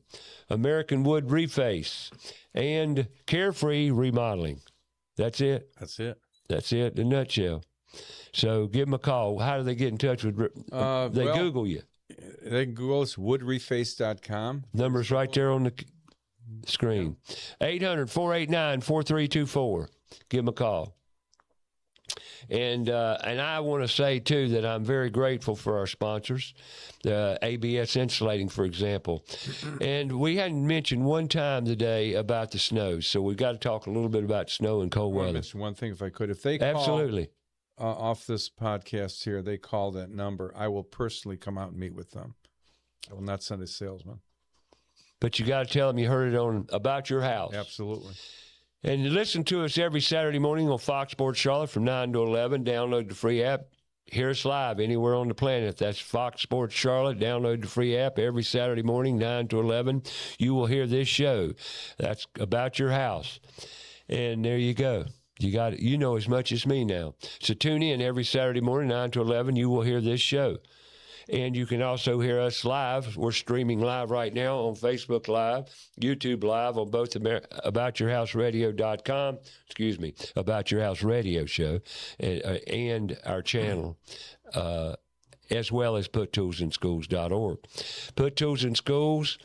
American Wood Reface, and Carefree Remodeling. That's it. That's it. That's it in a nutshell. So give them a call. How do they get in touch with Google you? They can Google us, woodreface.com. Number's right there on the screen. 800-489-4324. Give them a call. And I want to say, too, that I'm very grateful for our sponsors, ABS Insulating, for example. And we hadn't mentioned one time today about the snow, so we've got to talk a little bit about snow and cold weather. I want to mention one thing, if I could. If they call, absolutely, off this podcast here, they call that number, I will personally come out and meet with them. I will not send a salesman. But you got to tell them you heard it on About Your House. Absolutely. And listen to us every Saturday morning on Fox Sports Charlotte from 9 to 11. Download the free app. Hear us live anywhere on the planet. That's Fox Sports Charlotte. Download the free app every Saturday morning, 9 to 11. You will hear this show. That's About Your House. And there you go. You got it. You know as much as me now. So tune in every Saturday morning, 9 to 11. You will hear this show. And you can also hear us live. We're streaming live right now on Facebook Live, YouTube Live on both AboutYourHouseRadio.com, About Your House Radio Show, and our channel, as well as PutToolsInSchools.org. Put Tools in Schools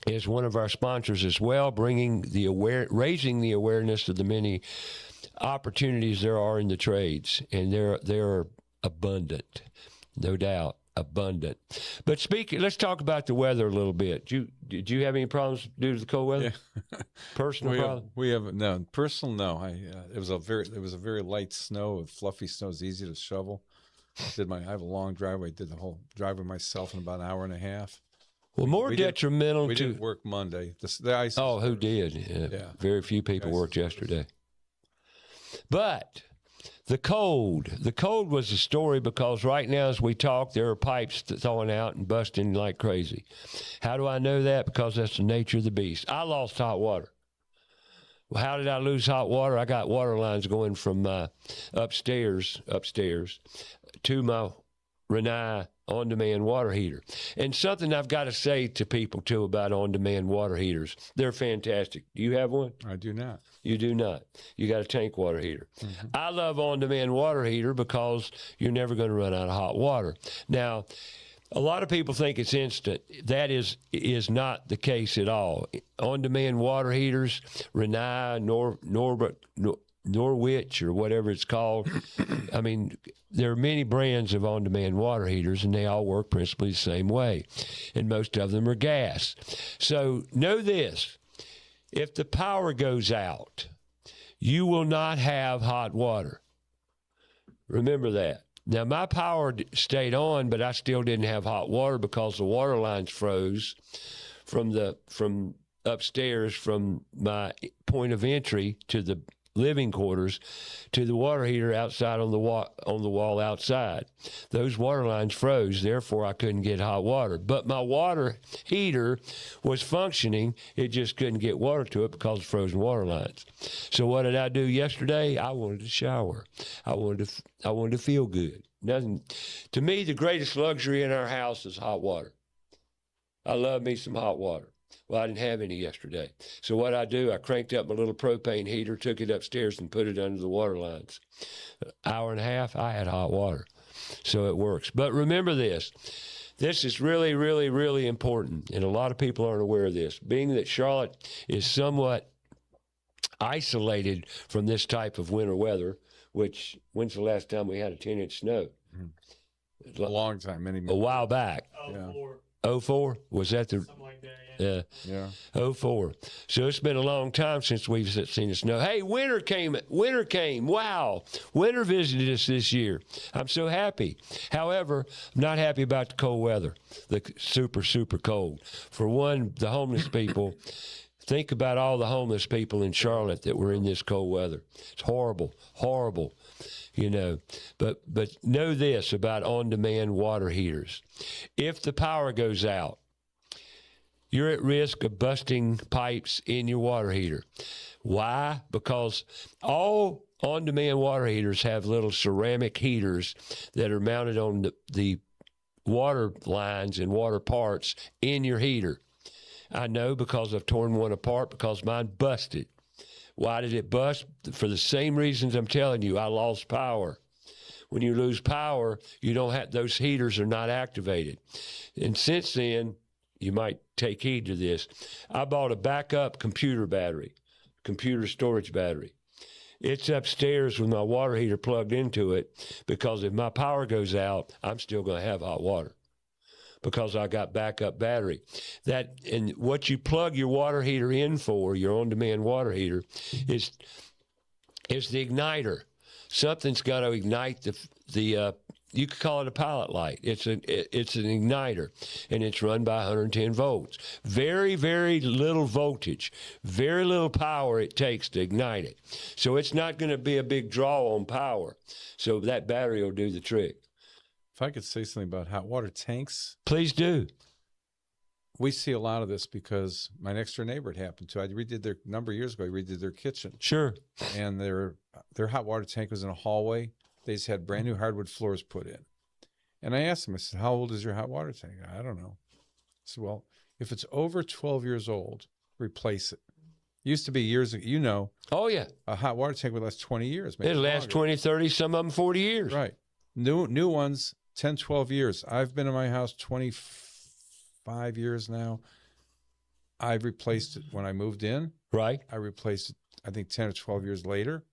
is one of our sponsors as well, raising the awareness of the many opportunities there are in the trades, and they're abundant, no doubt, abundant. But let's talk about the weather a little bit. Did you have any problems due to the cold weather? Yeah. Personal problem? We have no personal. No, it was a very light snow, fluffy snow. It's easy to shovel. I have a long driveway. Did the whole driveway myself in about an hour and a half. Well, we didn't work Monday. The ice. Oh, who did? Yeah. Very few people worked yesterday. But the cold was a story, because right now as we talk, there are pipes thawing out and busting like crazy. How do I know that? Because that's the nature of the beast. I lost hot water. Well, how did I lose hot water? I got water lines going from my upstairs to my Renai on-demand water heater. And something I've got to say to people, too, about on-demand water heaters. They're fantastic. Do you have one? I do not. You do not. You got a tank water heater. Mm-hmm. I love on-demand water heater because you're never going to run out of hot water. Now, a lot of people think it's instant. That is not the case at all. On-demand water heaters, Renai, Norwich, or whatever it's called. I mean, there are many brands of on-demand water heaters, and they all work principally the same way, and most of them are gas. So know this: if the power goes out, you will not have hot water. Remember that. Now, my power stayed on, but I still didn't have hot water because the water lines froze from upstairs, from my point of entry to the living quarters to the water heater outside on the wall outside. Those water lines froze, therefore I couldn't get hot water. But my water heater was functioning. It just couldn't get water to it because of frozen water lines. So what did I do yesterday? I wanted to shower. I wanted to feel good. Nothing. To me, the greatest luxury in our house is hot water. I love me some hot water. Well, I didn't have any yesterday. So what I do, I cranked up my little propane heater, took it upstairs, and put it under the water lines. An hour and a half, I had hot water. So it works. But remember this. This is really, really, really important, and a lot of people aren't aware of this. Being that Charlotte is somewhat isolated from this type of winter weather, which, when's the last time we had a 10-inch snow? A long time. A while back. Yeah. 04? Was that the... Something like that, yeah. 04. So it's been a long time since we've seen the snow. Hey, winter came. Wow. Winter visited us this year. I'm so happy. However, I'm not happy about the cold weather, the super, super cold. For one, the homeless people, think about all the homeless people in Charlotte that were in this cold weather. It's horrible, horrible. You know, but know this about on-demand water heaters. If the power goes out, you're at risk of busting pipes in your water heater. Why? Because all on-demand water heaters have little ceramic heaters that are mounted on the water lines and water parts in your heater. I know because I've torn one apart because mine busted. Why did it bust? For the same reasons I'm telling you. I lost power. When you lose power, you don't have, those heaters are not activated. And since then, you might take heed to this. I bought a backup computer storage battery. It's upstairs with my water heater plugged into it, because if my power goes out, I'm still going to have hot water because I got backup battery. And what you plug your water heater in for, your on-demand water heater, is the igniter. Something's got to ignite the you could call it a pilot light. It's an igniter, and it's run by 110 volts. Very, very little voltage, very little power it takes to ignite it. So it's not going to be a big draw on power. So that battery will do the trick. If I could say something about hot water tanks. Please do. We see a lot of this because my next door neighbor, it happened to. I redid their, a number of years ago, I redid their kitchen. Sure. And their hot water tank was in a hallway. They just had brand new hardwood floors put in. And I asked him, I said, how old is your hot water tank? I don't know. I said, well, if it's over 12 years old, replace it. Used to be years ago, you know. Oh, yeah. A hot water tank would last 20 years. Maybe it'll last 20, 30, some of them 40 years. Right. New ones, 10, 12 years. I've been in my house 25 years now. I've replaced it when I moved in. Right. I replaced it, I think, 10 or 12 years later.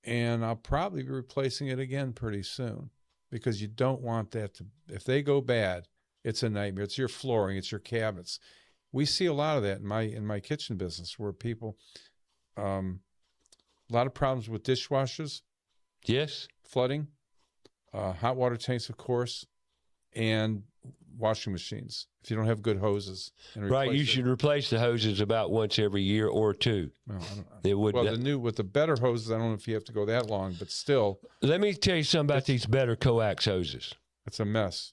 And I'll probably be replacing it again pretty soon, because you don't want that to, if they go bad, it's a nightmare. It's your flooring, it's your cabinets. We see a lot of that in my kitchen business, where people, a lot of problems with dishwashers. Yes. Flooding, hot water tanks, of course, and washing machines. If you don't have good hoses. Right, you should replace the hoses about once every year or two. Well, it would. Well, with the better hoses, I don't know if you have to go that long, but still. Let me tell you something about these better coax hoses. It's a mess.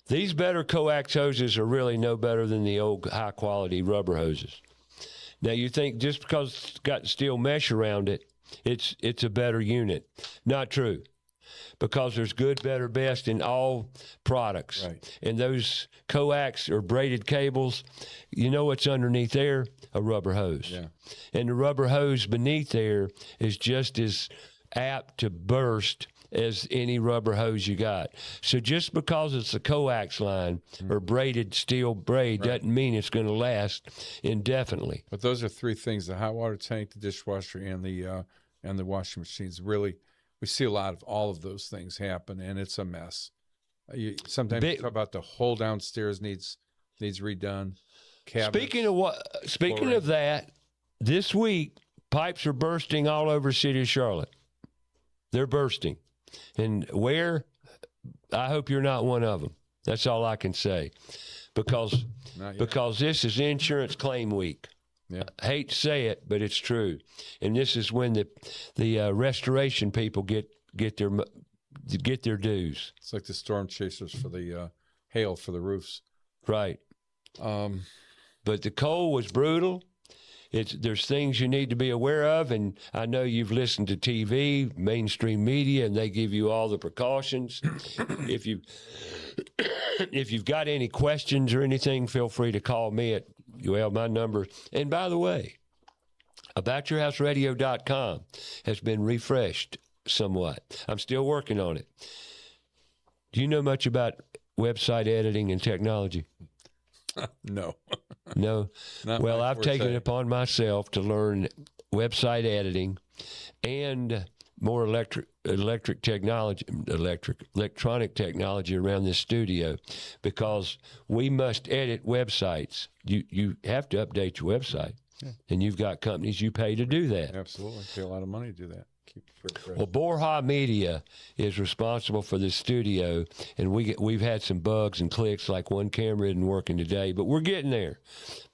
These better coax hoses are really no better than the old high-quality rubber hoses. Now, you think just because it's got steel mesh around it, it's a better unit. Not true. Because there's good, better, best in all products. Right. And those coax or braided cables, you know what's underneath there? A rubber hose. Yeah. And the rubber hose beneath there is just as apt to burst as any rubber hose you got. So just because it's a coax line or braided steel braid doesn't mean it's going to last indefinitely. But those are three things: the hot water tank, the dishwasher, and the washing machines. Really, we see a lot of all of those things happen, and it's a mess. Sometimes you talk about the whole downstairs needs redone. Cabinets, Speaking of that, this week pipes are bursting all over the city of Charlotte. They're bursting. And where? I hope you're not one of them. That's all I can say, because this is insurance claim week. Yeah. I hate to say it, but it's true. And this is when the restoration people get their dues. It's like the storm chasers for the hail for the roofs. Right. But the cold was brutal. There's things you need to be aware of, and I know you've listened to TV, mainstream media, and they give you all the precautions. If you've got any questions or anything, feel free to call me at my number. And by the way, aboutyourhouseradio.com has been refreshed somewhat. I'm still working on it. Do you know much about website editing and technology? No. No. Well, I've taken it upon myself to learn website editing and more electronic technology around this studio, because we must edit websites. You have to update your website, and you've got companies you pay to do that. Absolutely. Pay a lot of money to do that. Well, Borja Media is responsible for this studio, and we've had some bugs and clicks, like one camera isn't working today, but we're getting there.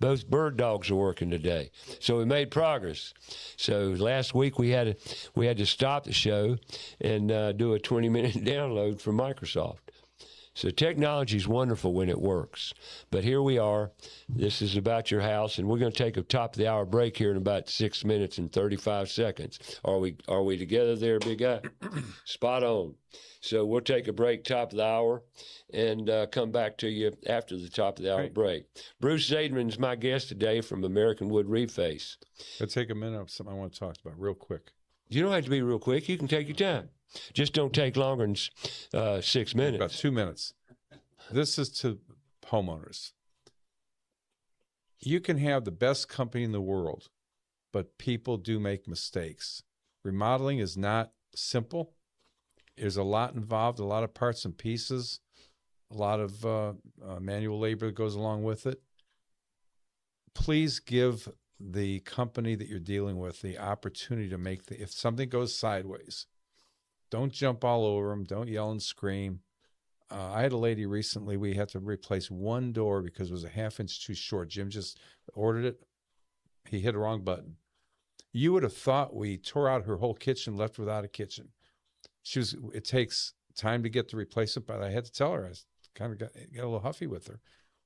Both bird dogs are working today, so we made progress. So last week we had to stop the show and do a 20-minute download from Microsoft. So technology is wonderful when it works. But here we are. This is About Your House, and we're going to take a top-of-the-hour break here in about 6 minutes and 35 seconds. Are we together there, big guy? Spot on. So we'll take a break top of the hour and come back to you after the top-of-the-hour break. Bruce Zaidman is my guest today from American Wood Reface. Let's take a minute of something I want to talk about real quick. You don't have to be real quick. You can take your time. Just don't take longer than 6 minutes. About 2 minutes. This is to homeowners. You can have the best company in the world, but people do make mistakes. Remodeling is not simple. There's a lot involved, a lot of parts and pieces, a lot of manual labor that goes along with it. Please give the company that you're dealing with the opportunity to make if something goes sideways, don't jump all over them. Don't yell and scream. I had a lady recently, we had to replace one door because it was a half-inch too short. Jim just ordered it. He hit a wrong button. You would have thought we tore out her whole kitchen, left without a kitchen. It takes time to get the replacement, but I had to tell her, I kind of got a little huffy with her.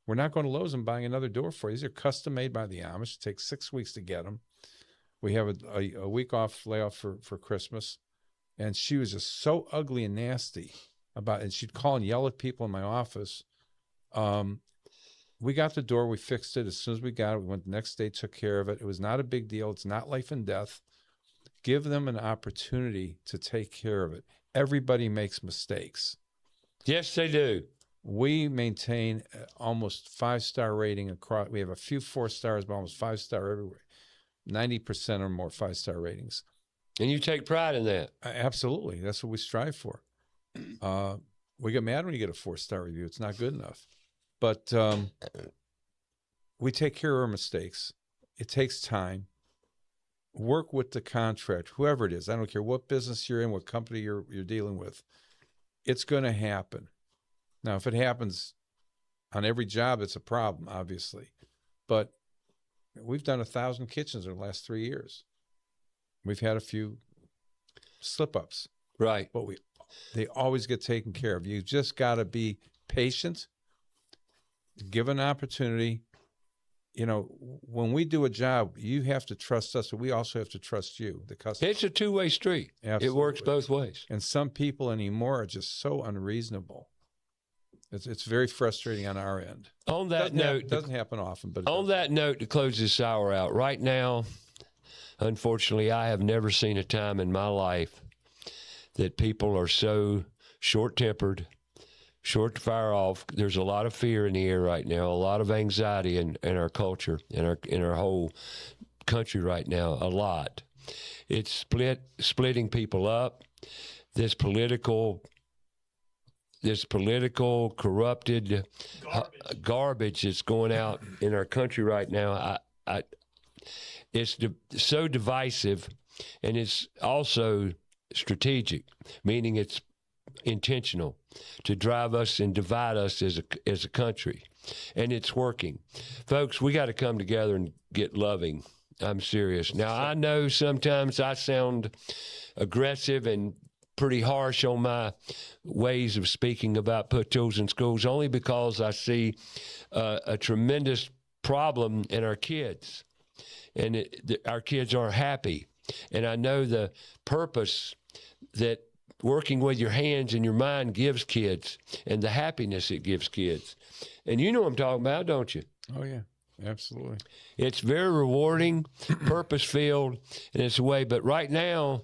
We're not going to Lowe's and buying another door for you. These are custom made by the Amish. It takes 6 weeks to get them. We have a week off layoff for Christmas. And she was just so ugly and nasty and she'd call and yell at people in my office. We got the door, we fixed it. As soon as we got it, we went the next day, took care of it. It was not a big deal. It's not life and death. Give them an opportunity to take care of it. Everybody makes mistakes. Yes, they do. We maintain almost 5-star rating across. We have a few 4 stars, but almost 5-star everywhere. 90% or more 5-star ratings. And you take pride in that. Absolutely. That's what we strive for. We get mad when you get a 4-star review. It's not good enough. But we take care of our mistakes. It takes time. Work with the contract, whoever it is. I don't care what business you're in, what company you're dealing with. It's going to happen. Now, if it happens on every job, it's a problem, obviously. But we've done 1,000 kitchens in the last 3 years. We've had a few slip-ups. Right. But they always get taken care of. You just got to be patient, give an opportunity. You know, when we do a job, you have to trust us, but we also have to trust you, the customer. It's a two-way street. Absolutely. It works both ways. And some people anymore are just so unreasonable. It's very frustrating on our end. On that note, it doesn't happen often, but on that note, to close this hour out, right now, unfortunately, I have never seen a time in my life that people are so short-tempered, short to fire off. There's a lot of fear in the air right now, a lot of anxiety in our culture, in our whole country right now, a lot. It's splitting people up. This political corrupted garbage that's going out in our country right now. It's so divisive, and it's also strategic, meaning it's intentional to drive us and divide us as a country, and it's working. Folks, we got to come together and get loving. I'm serious. Now, I know sometimes I sound aggressive and pretty harsh on my ways of speaking about put tools in schools, only because I see a tremendous problem in our kids, and our kids aren't happy. And I know the purpose that working with your hands and your mind gives kids, and the happiness it gives kids. And you know what I'm talking about, don't you? Oh, yeah, absolutely. It's very rewarding, purpose-filled, and it's a way. But right now,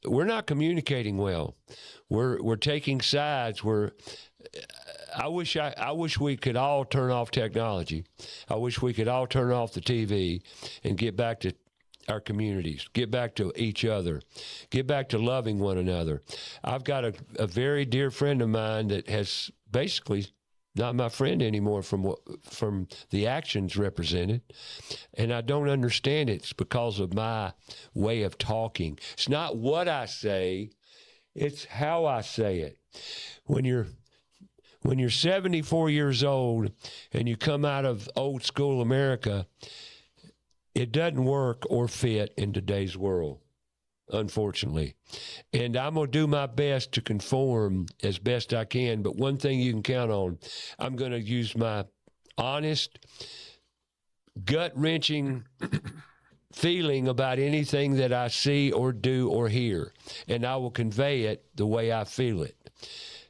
we're not communicating well. We're taking sides. I wish we could all turn off technology. I wish we could all turn off the TV and get back to our communities, get back to each other, get back to loving one another. I've got a very dear friend of mine that has basically not my friend anymore from the actions represented, and I don't understand it. It's because of my way of talking. It's not what I say, it's how I say it. When you're 74 years old and you come out of old school America, it doesn't work or fit in today's world, unfortunately. And I'm going to do my best to conform as best I can. But one thing you can count on, I'm going to use my honest, gut-wrenching feeling about anything that I see or do or hear. And I will convey it the way I feel it.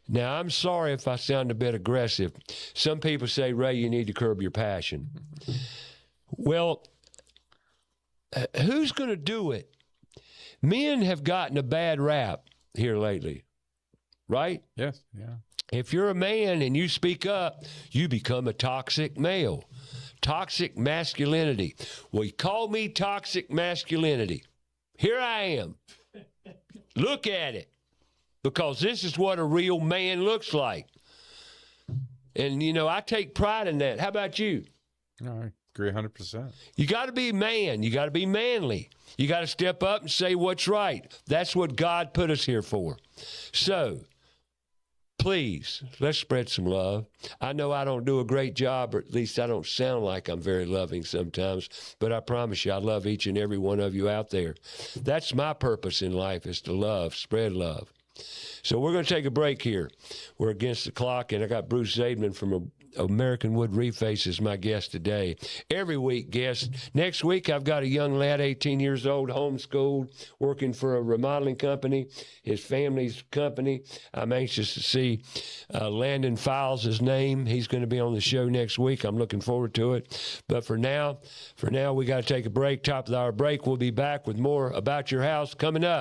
Now, I'm sorry if I sound a bit aggressive. Some people say, Ray, you need to curb your passion. Well, who's going to do it? Men have gotten a bad rap here lately, right? Yes, yeah. If you're a man and you speak up, you become a toxic male. Toxic masculinity. Well, you call me toxic masculinity. Here I am. Look at it. Because this is what a real man looks like. And, you know, I take pride in that. How about you? No, I agree 100%. You got to be a man. You got to be manly. You got to step up and say what's right. That's what God put us here for. So, please, let's spread some love. I know I don't do a great job, or at least I don't sound like I'm very loving sometimes, but I promise you I love each and every one of you out there. That's my purpose in life, is to love, spread love. So we're going to take a break here. We're against the clock, and I got Bruce Zaidman from American Wood Reface is my guest today. Every week, guest. Next week, I've got a young lad, 18 years old, homeschooled, working for a remodeling company, his family's company. I'm anxious to see Landon Files, his name. He's going to be on the show next week. I'm looking forward to it. But for now, we got to take a break. Top of the hour break. We'll be back with more About Your House coming up.